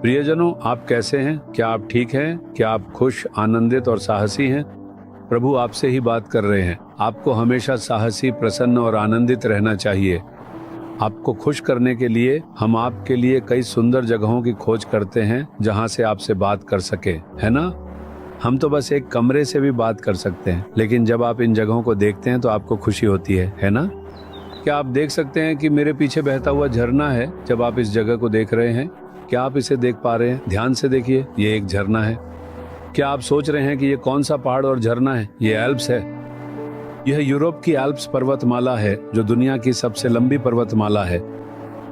प्रियजनों, आप कैसे हैं? क्या आप ठीक हैं? क्या आप खुश, आनंदित और साहसी हैं? प्रभु आपसे ही बात कर रहे हैं। आपको हमेशा साहसी, प्रसन्न और आनंदित रहना चाहिए। आपको खुश करने के लिए हम आपके लिए कई सुंदर जगहों की खोज करते हैं जहां से आपसे बात कर सके, है ना? हम तो बस एक कमरे से भी बात कर सकते हैं, लेकिन जब आप इन जगहों को देखते हैं तो आपको खुशी होती है ना? क्या आप देख सकते हैं कि मेरे पीछे बहता हुआ झरना है? जब आप इस जगह को देख रहे हैं, क्या आप इसे देख पा रहे हैं? ध्यान से देखिए, ये एक झरना है। क्या आप सोच रहे हैं कि ये कौन सा पहाड़ और झरना है? ये एल्प्स है। यह यूरोप की एल्प्स पर्वतमाला है, जो दुनिया की सबसे लंबी पर्वतमाला है।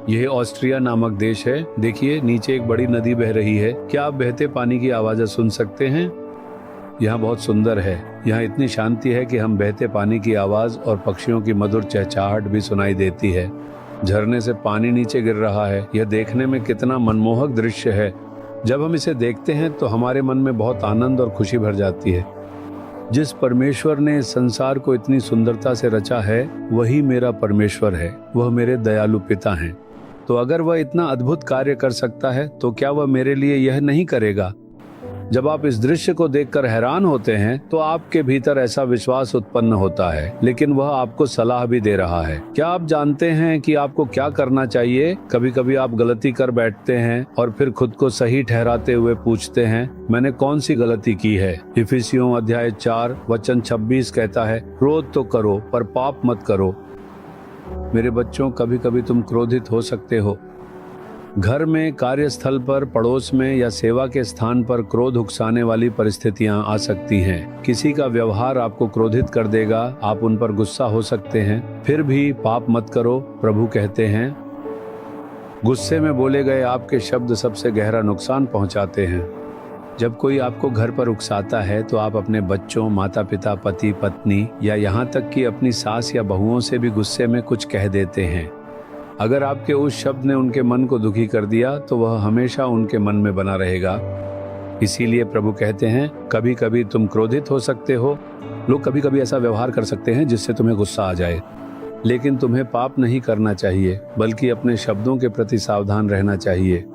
यह ऑस्ट्रिया नामक देश है। देखिए, नीचे एक बड़ी नदी बह रही है। क्या आप बहते पानी की आवाज़ सुन सकते हैं? यहाँ बहुत सुंदर है। यहाँ इतनी शांति है कि हम बहते पानी की आवाज़ और पक्षियों की मधुर चहचहाहट भी सुनाई देती है। झरने से पानी नीचे गिर रहा है। यह देखने में कितना मनमोहक दृश्य है। जब हम इसे देखते हैं तो हमारे मन में बहुत आनंद और खुशी भर जाती है। जिस परमेश्वर ने संसार को इतनी सुंदरता से रचा है, वही मेरा परमेश्वर है। वह मेरे दयालु पिता हैं। तो अगर वह इतना अद्भुत कार्य कर सकता है, तो क्या वह मेरे लिए यह नहीं करेगा? जब आप इस दृश्य को देखकर हैरान होते हैं तो आपके भीतर ऐसा विश्वास उत्पन्न होता है, लेकिन वह आपको सलाह भी दे रहा है। क्या आप जानते हैं कि आपको क्या करना चाहिए? कभी कभी आप गलती कर बैठते हैं और फिर खुद को सही ठहराते हुए पूछते हैं, मैंने कौन सी गलती की है? इफिसियों अध्याय 4 वचन 26 कहता है, क्रोध तो करो पर पाप मत करो। मेरे बच्चों, कभी कभी तुम क्रोधित हो सकते हो। घर में, कार्यस्थल पर, पड़ोस में या सेवा के स्थान पर क्रोध उकसाने वाली परिस्थितियां आ सकती हैं। किसी का व्यवहार आपको क्रोधित कर देगा, आप उन पर गुस्सा हो सकते हैं। फिर भी पाप मत करो, प्रभु कहते हैं। गुस्से में बोले गए आपके शब्द सबसे गहरा नुकसान पहुंचाते हैं। जब कोई आपको घर पर उकसाता है तो आप अपने बच्चों, माता पिता, पति पत्नी या यहाँ तक कि अपनी सास या बहुओं से भी गुस्से में कुछ कह देते हैं। अगर आपके उस शब्द ने उनके मन को दुखी कर दिया तो वह हमेशा उनके मन में बना रहेगा। इसीलिए प्रभु कहते हैं, कभी कभी तुम क्रोधित हो सकते हो। लोग कभी कभी ऐसा व्यवहार कर सकते हैं जिससे तुम्हें गुस्सा आ जाए, लेकिन तुम्हें पाप नहीं करना चाहिए, बल्कि अपने शब्दों के प्रति सावधान रहना चाहिए।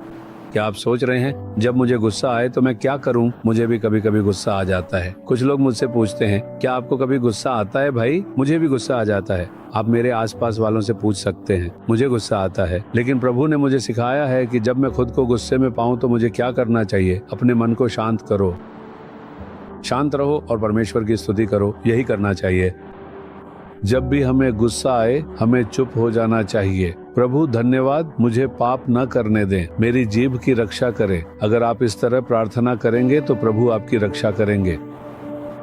क्या आप सोच रहे हैं, जब मुझे गुस्सा आए तो मैं क्या करूं? मुझे भी कभी कभी गुस्सा आ जाता है। कुछ लोग मुझसे पूछते हैं, क्या आपको कभी गुस्सा आता है? भाई, मुझे भी गुस्सा आ जाता है। आप मेरे आसपास वालों से पूछ सकते हैं, मुझे गुस्सा आता है। लेकिन प्रभु ने मुझे सिखाया है कि जब मैं खुद को गुस्से में पाऊं तो मुझे क्या करना चाहिए? अपने मन को शांत करो, शांत रहो और परमेश्वर की स्तुति करो। यही करना चाहिए। जब भी हमें गुस्सा आए, हमें चुप हो जाना चाहिए। प्रभु धन्यवाद, मुझे पाप न करने दें, मेरी जीभ की रक्षा करें। अगर आप इस तरह प्रार्थना करेंगे तो प्रभु आपकी रक्षा करेंगे।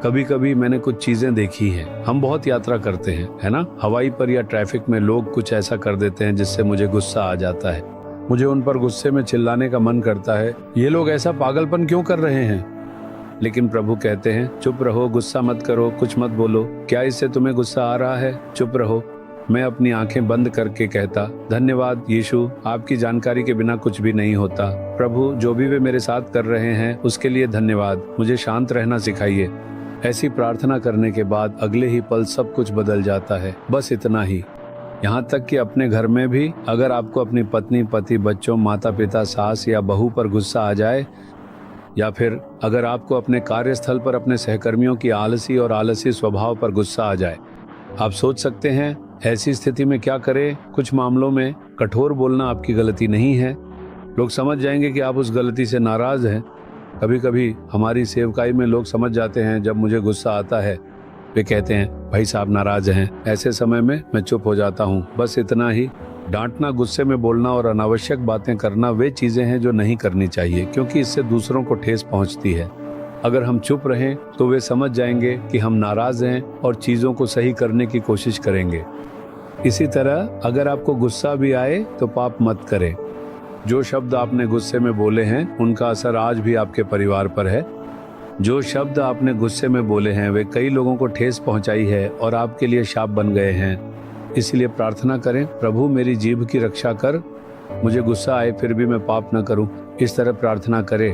कभी कभी मैंने कुछ चीजें देखी हैं। हम बहुत यात्रा करते हैं, है ना? हवाई पर या ट्रैफिक में लोग कुछ ऐसा कर देते हैं जिससे मुझे गुस्सा आ जाता है। मुझे उन पर गुस्से में चिल्लाने का मन करता है, ये लोग ऐसा पागलपन क्यों कर रहे हैं? लेकिन प्रभु कहते हैं, चुप रहो, गुस्सा मत करो, कुछ मत बोलो। क्या इससे तुम्हें गुस्सा आ रहा है? चुप रहो। मैं अपनी आंखें बंद करके कहता, धन्यवाद यीशु, आपकी जानकारी के बिना कुछ भी नहीं होता। प्रभु, जो भी वे मेरे साथ कर रहे हैं उसके लिए धन्यवाद। मुझे शांत रहना सिखाइए। ऐसी प्रार्थना करने के बाद अगले ही पल सब कुछ बदल जाता है। बस इतना ही। यहाँ तक कि अपने घर में भी अगर आपको अपनी पत्नी, पति, बच्चों, माता पिता, सास या बहू पर गुस्सा आ जाए, या फिर अगर आपको अपने कार्यस्थल पर अपने सहकर्मियों की आलसी स्वभाव पर गुस्सा आ जाए, आप सोच सकते हैं ऐसी स्थिति में क्या करें। कुछ मामलों में कठोर बोलना आपकी गलती नहीं है। लोग समझ जाएंगे कि आप उस गलती से नाराज हैं। कभी कभी हमारी सेवकाई में लोग समझ जाते हैं, जब मुझे गुस्सा आता है वे कहते हैं, भाई साहब नाराज हैं। ऐसे समय में मैं चुप हो जाता हूँ। बस इतना ही। डांटना, गुस्से में बोलना और अनावश्यक बातें करना वे चीजें हैं जो नहीं करनी चाहिए, क्योंकि इससे दूसरों को ठेस पहुंचती है। अगर हम चुप रहें तो वे समझ जाएंगे कि हम नाराज हैं और चीजों को सही करने की कोशिश करेंगे। इसी तरह अगर आपको गुस्सा भी आए तो पाप मत करें। जो शब्द आपने गुस्से में बोले हैं उनका असर आज भी आपके परिवार पर है। जो शब्द आपने गुस्से में बोले हैं वे कई लोगों को ठेस पहुंचाई है और आपके लिए शाप बन गए हैं। इसलिए प्रार्थना करें, प्रभु मेरी जीभ की रक्षा कर, मुझे गुस्सा आए फिर भी मैं पाप न करूं। इस तरह प्रार्थना करें,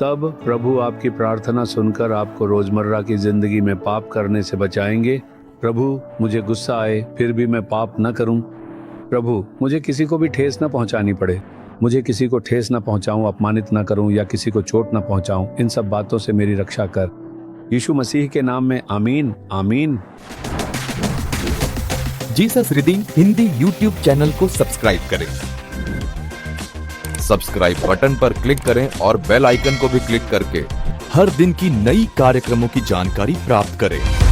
तब प्रभु आपकी प्रार्थना सुनकर आपको रोजमर्रा की जिंदगी में पाप करने से बचाएंगे। प्रभु मुझे गुस्सा आए फिर भी मैं पाप न करूं। प्रभु मुझे किसी को भी ठेस न पहुंचानी पड़े। मुझे किसी को ठेस न पहुंचाऊं, अपमानित न करूं या किसी को चोट न पहुंचाऊं। इन सब बातों से मेरी रक्षा कर, यीशु मसीह के नाम में, आमीन आमीन। Jesus redeem Hindi YouTube channel को सब्सक्राइब करें। सब्सक्राइब बटन पर क्लिक करें और बेल आइकन को भी क्लिक करके हर दिन की नई कार्यक्रमों की जानकारी प्राप्त करें।